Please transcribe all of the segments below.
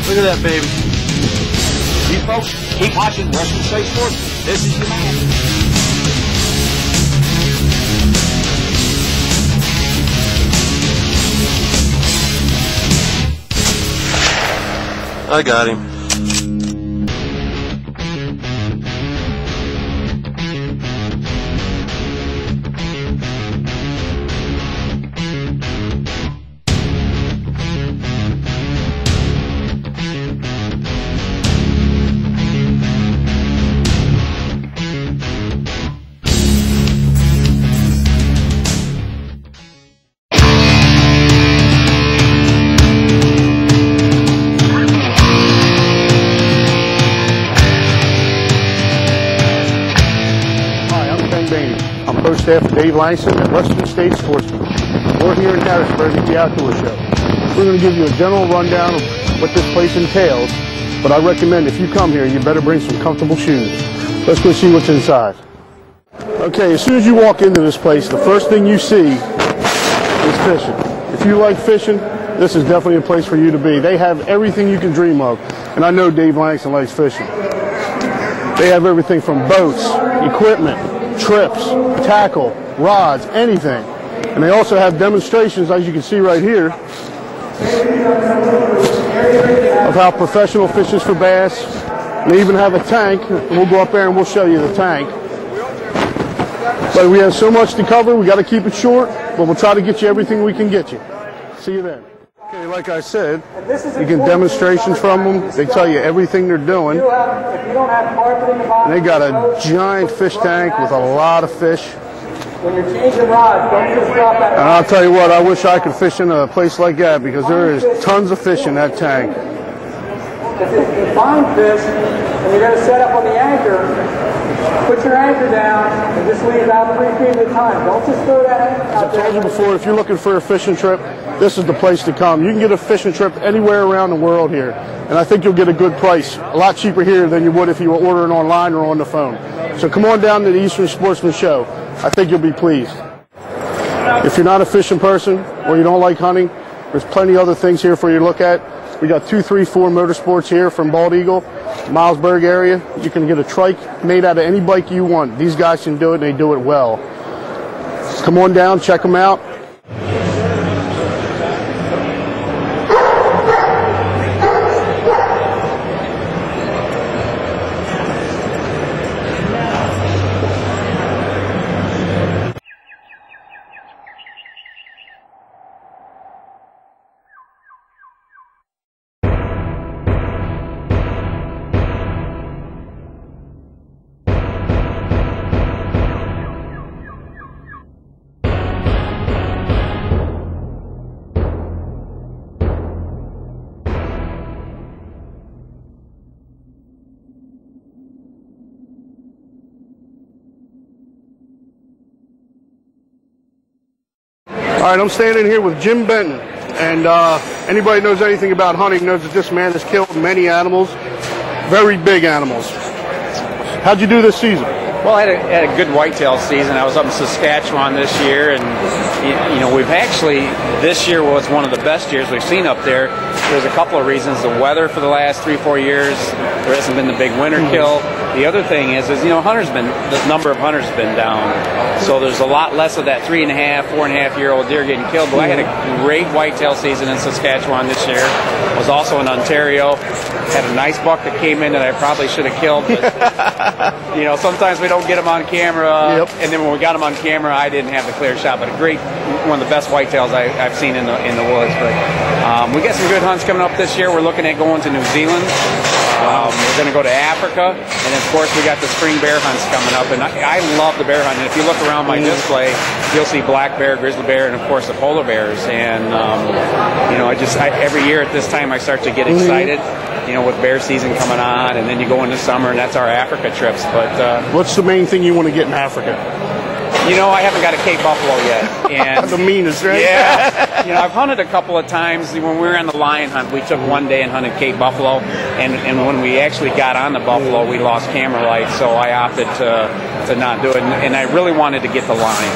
Look at that, baby. You folks, keep watching Western States Sportsman. This is your man. I got him. Baney. I'm pro staff for Dave Langston at Western States Sportsman. We're here in Harrisburg at the Outdoor Show. We're going to give you a general rundown of what this place entails, but I recommend if you come here, you better bring some comfortable shoes. Let's go see what's inside. Okay, as soon as you walk into this place, the first thing you see is fishing. If you like fishing, this is definitely a place for you to be. They have everything you can dream of, and I know Dave Langston likes fishing. They have everything from boats, equipment, trips, tackle, rods, anything. And they also have demonstrations, as you can see right here, of how professional fishes for bass. And they even have a tank. We'll go up there and we'll show you the tank. But we have so much to cover, we got to keep it short, but we'll try to get you everything we can get you. See you then. Okay, like I said, you get demonstrations from them. They tell you everything they're doing. And they got a giant fish tank with a lot of fish. When you're changing rods, don't just drop that. And I'll tell you what, I wish I could fish in a place like that because there is tons of fish in that tank. If you find fish and you're going to set up on the anchor, put your anchor down and just leave about 3 feet at a time. Don't just throw that anchor out there. As I told you before, if you're looking for a fishing trip, this is the place to come. You can get a fishing trip anywhere around the world here, and I think you'll get a good price. A lot cheaper here than you would if you were ordering online or on the phone. So come on down to the Eastern Sportsman Show. I think you'll be pleased. If you're not a fishing person or you don't like hunting, there's plenty of other things here for you to look at. We got 234 Motorsports here from Bald Eagle, Milesburg area. You can get a trike made out of any bike you want. These guys can do it, and they do it well. Come on down, check them out. All right, I'm standing here with Jim Benton, and anybody who knows anything about hunting knows that this man has killed many animals, very big animals. How'd you do this season? Well, I had a good whitetail season. I was up in Saskatchewan this year, and you know, we've actually, this year was one of the best years we've seen up there. There's a couple of reasons. The weather for the last 3-4 years, there hasn't been the big winter kill. The other thing is you know, the number of hunters has been down. So there's a lot less of that 3.5, 4.5-year-old deer getting killed. But I had a great whitetail season in Saskatchewan this year. I was also in Ontario. Had a nice buck that came in that I probably should have killed. But, you know, sometimes we don't get them on camera. And then when we got them on camera, I didn't have the clear shot. But a great, one of the best whitetails I've seen in the woods. But we got some good hunts coming up this year. We're looking at going to New Zealand. We're going to go to Africa, and of course we got the spring bear hunts coming up, and I love the bear hunt. And if you look around my display, you'll see black bear, grizzly bear, and of course the polar bears. And you know, every year at this time I start to get excited, you know, with bear season coming on, and then you go into summer, and that's our Africa trips. But what's the main thing you want to get in Africa? You know, I haven't got a Cape buffalo yet. And the meanest, right? Yeah. You know, I've hunted a couple of times. When we were on the lion hunt, we took one day and hunted Cape buffalo, and when we actually got on the buffalo, we lost camera light, so I opted to not do it, and I really wanted to get the lion.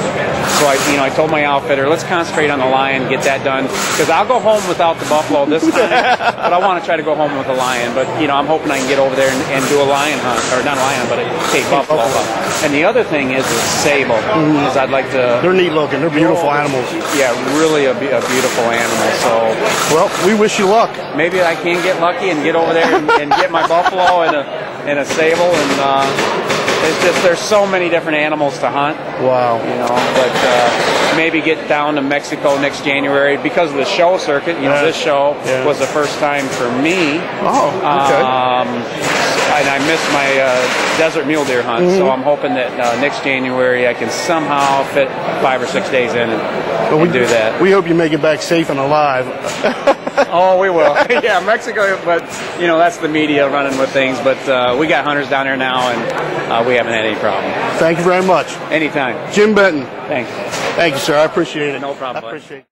So I told my outfitter, let's concentrate on the lion, get that done, because I'll go home without the buffalo this time, but I want to try to go home with the lion. But I'm hoping I can get over there and do a lion hunt, or not a lion hunt, but a Cape buffalo hunt. And the other thing is sable, because I'd like to. They're neat looking. They're beautiful animals. Yeah, really a beautiful animal. So, well, we wish you luck. Maybe I can get lucky and get over there and get my buffalo and a sable, and it's just there's so many different animals to hunt. Wow. But maybe get down to Mexico next January because of the show circuit. This show was the first time for me. Oh, okay. And I missed my desert mule deer hunt, so I'm hoping that next January I can somehow fit 5 or 6 days in and do that. We hope you make it back safe and alive. Oh, we will. Yeah, Mexico, but that's the media running with things. But we got hunters down there now, and we haven't had any problem. Thank you very much. Anytime. Jim Benton. Thanks. Thank you, sir. I appreciate it. No problem. I appreciate it.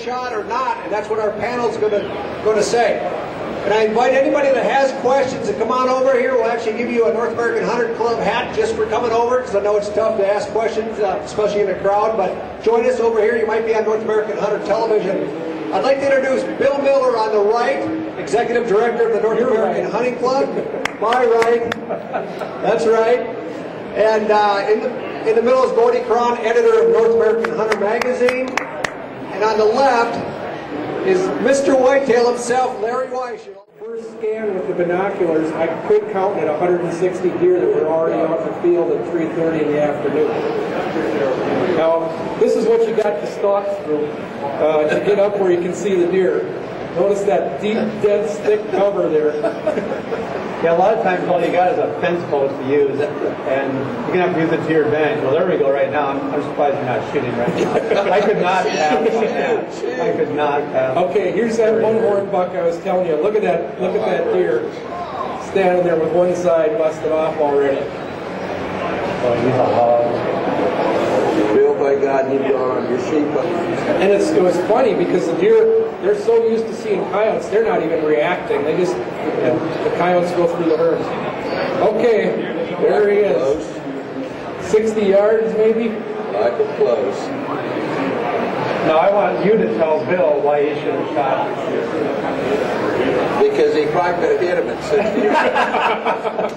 Shot or not, and that's what our panel's going to say. And I invite anybody that has questions to come on over here. We'll actually give you a North American Hunter Club hat just for coming over, because I know it's tough to ask questions, especially in a crowd. But join us over here. You might be on North American Hunter Television. I'd like to introduce Bill Miller on the right, Executive Director of the North American Hunting Club. My right. That's right. And in the middle is Gordy Cron, editor of North American Hunter Magazine. And on the left is Mr. Whitetail himself, Larry Weishel. First scan with the binoculars, I could count at 160 deer that were already out in the field at 3:30 in the afternoon. Now, this is what you got to stalk through to get up where you can see the deer. Notice that deep, dense, thick cover there. Yeah, a lot of times all you got is a fence post to use, and you're going to have to use it to your advantage. Well, there we go right now. I'm surprised you're not shooting right now. I could not pass on that. I could not pass. Okay, here's that one horn buck I was telling you. Look at that deer standing there with one side busted off already. Oh, he's a hog. Bill, by God, you've gone, your sheep. And it was funny because the deer, they're so used to seeing coyotes, they're not even reacting. They just, the coyotes go through the herd. Okay, there he is. 60 yards maybe? Like it close. Now I want you to tell Bill why he should have shot. Because he probably could have hit him at 60 yards.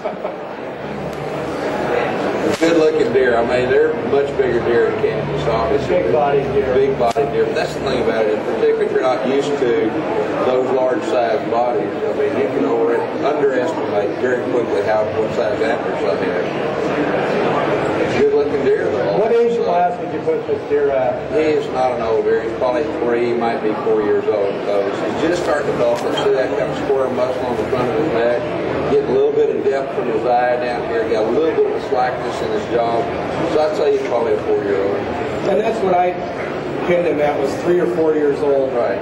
Good looking deer. I mean, they're much bigger deer in Kansas, obviously. Big bodied deer. Big bodied deer. But that's the thing about it, particularly if you're not used to those large sized bodies. I mean, you can underestimate very quickly what size antlers I have. Good looking deer though. What age class would you put this deer at? He is not an old deer. He's probably 3, might be 4 years old. So he's just starting to develop. See that kind of square muscle on the front of his neck. Getting a little bit of depth from his eye down here. Got a little bit of slackness in his jaw. So I'd say he's probably a 4-year-old. And that's what I pinned him at, was 3 or 4 years old. Right.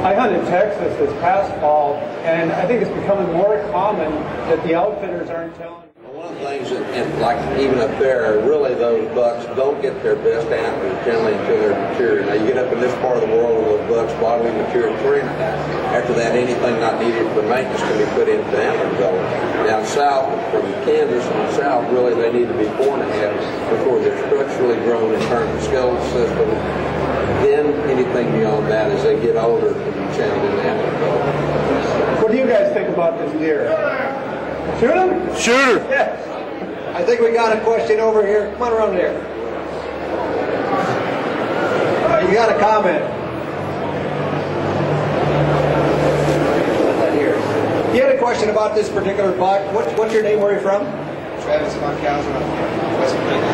I hunted Texas this past fall, and I think it's becoming more common that the outfitters aren't telling. One of the things, and like even up there, really those bucks don't get their best antlers generally until they're mature. Now you get up in this part of the world where those bucks bodily mature at 3 1/2. After that, anything not needed for maintenance can be put into the antler zone. Down south, from Kansas and south, really they need to be 4 1/2 before they're structurally grown in terms of skeletal system. Then anything beyond that, as they get older, can be channeled in the antler zone. What do you guys think about this deer? Shoot him? Shoot her. Yes. I think we got a question over here. Come on around there. You got a comment? You had a question about this particular buck. What's your name? Where are you from? Travis Monkhausen, West Virginia.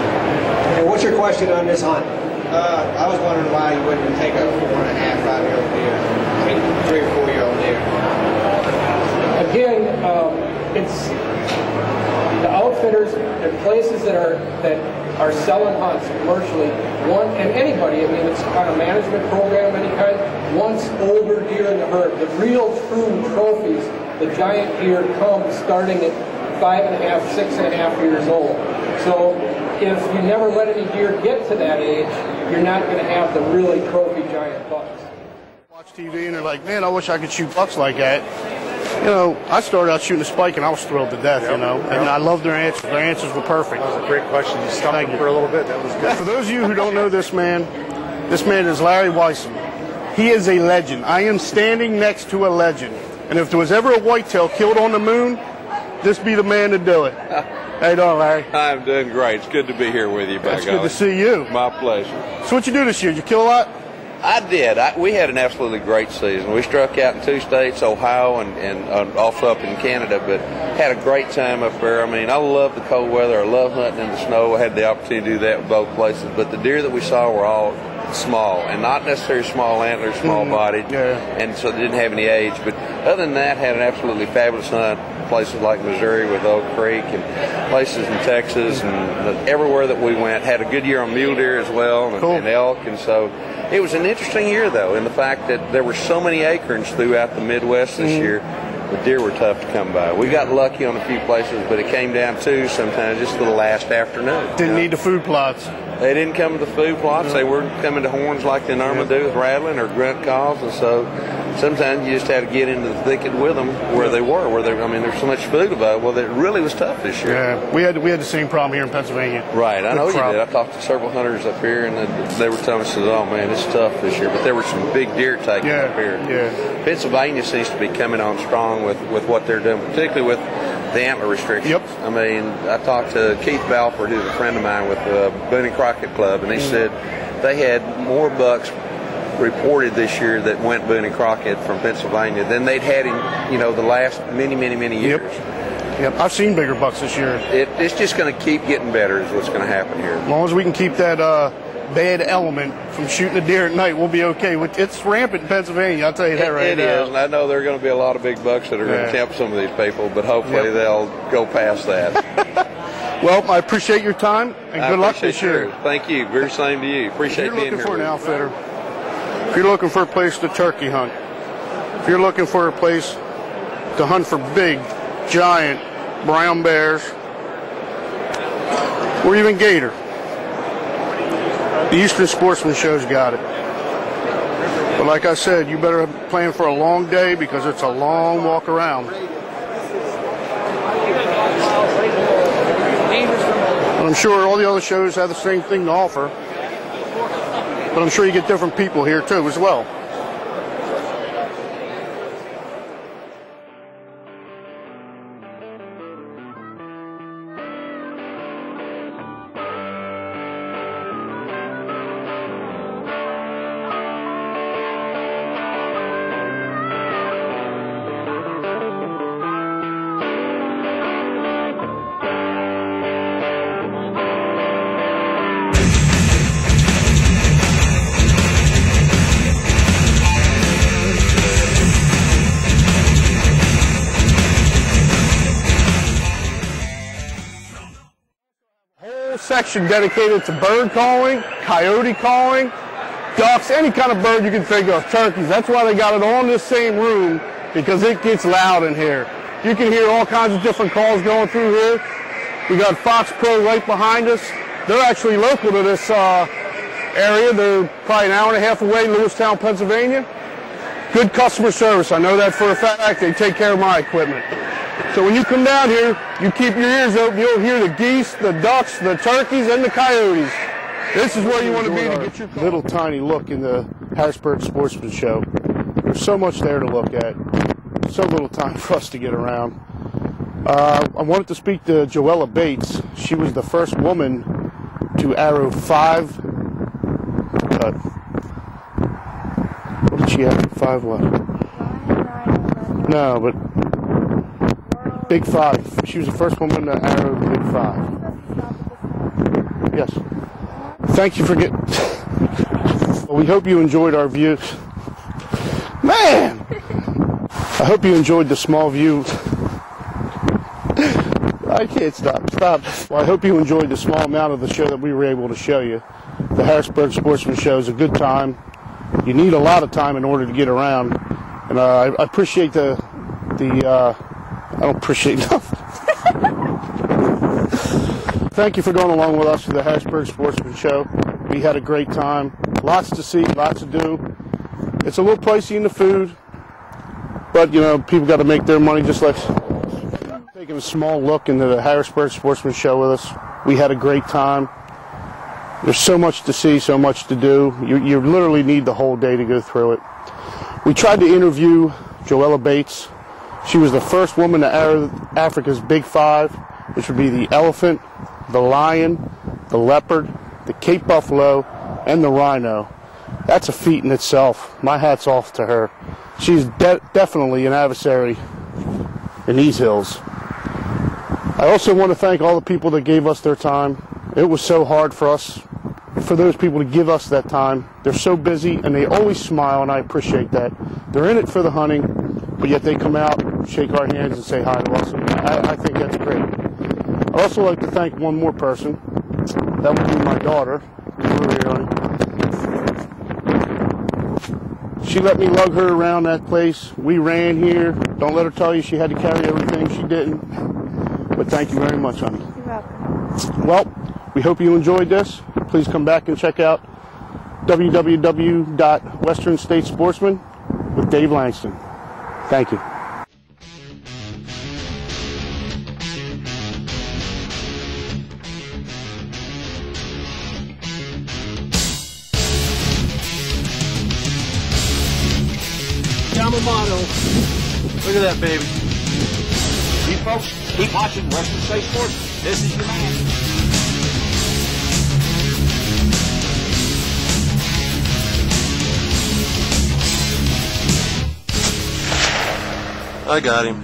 And what's your question on this hunt? I was wondering why you wouldn't take a 4 1/2, 5-year-old deer, take 3 or 4-year-old deer. Again, it's the outfitters and places that are selling hunts commercially. And anybody, I mean, it's on a management program of any kind, wants older deer in the herd. The real true trophies, the giant deer come starting at 5 1/2, 6 1/2 years old. So if you never let any deer get to that age, you're not going to have the really trophy giant bucks. Watch TV and they're like, man, I wish I could shoot bucks like that. You know, I started out shooting a spike and I was thrilled to death, you know, and I loved their answers. Their answers were perfect. That was a great question. You stumped him for a little bit. That was good. For those of you who don't know this man is Larry Weissman. He is a legend. I am standing next to a legend. And if there was ever a whitetail killed on the moon, this be the man to do it. How you doing, Larry? I'm doing great. It's good to be here with you, by It's good to see you. My pleasure. So what you do this year? Did you kill a lot? I did. We had an absolutely great season. We struck out in 2 states, Ohio and also up in Canada, but had a great time up there. I mean, I love the cold weather. I love hunting in the snow. I had the opportunity to do that with both places, but the deer that we saw were all small, and not necessarily small antlers, small bodied, and so they didn't have any age. But other than that, had an absolutely fabulous hunt. Places like Missouri with Oak Creek and places in Texas and everywhere that we went. Had a good year on mule deer as well and elk, and so it was an interesting year though in the fact that there were so many acorns throughout the Midwest this year. The deer were tough to come by. We got lucky on a few places, but it came down to sometimes just the last afternoon. Didn't need the food plots. They didn't come to the food plots. They were coming to horns like they normally do with rattling or grunt calls, and so sometimes you just had to get into the thicket with them where they were. I mean, there's so much food about it. Well, it really was tough this year. Yeah, we had the same problem here in Pennsylvania. Right, I know you did. I talked to several hunters up here, and they were telling us, "Oh man, it's tough this year." But there were some big deer taken up here. Yeah. Pennsylvania seems to be coming on strong with what they're doing, particularly with the antler restrictions. Yep. I mean, I talked to Keith Balford, who's a friend of mine with the Baney Crockett Club, and he said they had more bucks reported this year that went Boone and Crockett from Pennsylvania than they'd had in the last many years. Yep. I've seen bigger bucks this year. It's just going to keep getting better is what's going to happen here. As long as we can keep that bad element from shooting a deer at night, we'll be okay. It's rampant in Pennsylvania, I'll tell you that right now. It is, and I know there are going to be a lot of big bucks that are going to tempt some of these people, but hopefully they'll go past that. Well, I appreciate your time, and good luck this year. Thank you. Very same to you. Appreciate being here. If you're looking for an outfitter, if you're looking for a place to turkey hunt, if you're looking for a place to hunt for big, giant brown bears, or even gator, the Eastern Sportsman Show's got it. But like I said, you better plan for a long day because it's a long walk around. And I'm sure all the other shows have the same thing to offer. But I'm sure you get different people here too as well. Section dedicated to bird calling, coyote calling, ducks, any kind of bird you can think of, turkeys. That's why they got it all in this same room, because it gets loud in here. You can hear all kinds of different calls going through here. We got Fox Pro right behind us. They're actually local to this area. They're probably an hour and a half away, Lewistown, Pennsylvania. Good customer service. I know that for a fact. They take care of my equipment. So when you come down here, you keep your ears open. You'll hear the geese, the ducks, the turkeys, and the coyotes. This is where you want to be to get your little tiny look in the Harrisburg Sportsman Show. There's so much there to look at. So little time for us to get around. I wanted to speak to Joella Bates. She was the first woman to arrow 5. What did she have? 5 what? No, but Big 5. She was the first woman to arrow the Big 5. Yes. Thank you for getting. Well, we hope you enjoyed our view. Man! I hope you enjoyed the small view. I can't stop. Well, I hope you enjoyed the small amount of the show that we were able to show you. The Harrisburg Sportsman Show is a good time. You need a lot of time in order to get around. And I appreciate I don't appreciate nothing. Thank you for going along with us for the Harrisburg Sportsman Show. We had a great time. Lots to see, lots to do. It's a little pricey in the food, but you know, people got to make their money just like taking a small look into the Harrisburg Sportsman Show with us. We had a great time. There's so much to see, so much to do. You literally need the whole day to go through it. We tried to interview Joella Bates. She was the first woman to arrow Africa's Big 5, which would be the elephant, the lion, the leopard, the Cape buffalo, and the rhino. That's a feat in itself. My hat's off to her. She's definitely an adversary in these hills. I also want to thank all the people that gave us their time. It was so hard for those people to give us that time. They're so busy, and they always smile, and I appreciate that. They're in it for the hunting, but yet they come out, shake our hands, and say hi to us. I think that's great. I'd also like to thank one more person. That would be my daughter. She let me lug her around that place. We ran here. Don't let her tell you she had to carry everything. She didn't. But thank you very much, honey. You're welcome. Well, we hope you enjoyed this. Please come back and check out www.Western States Sportsman with Dave Langston. Thank you. CAMO GIRL. Look at that, baby. You folks, keep watching Western States Sportsman. This is your man. I got him.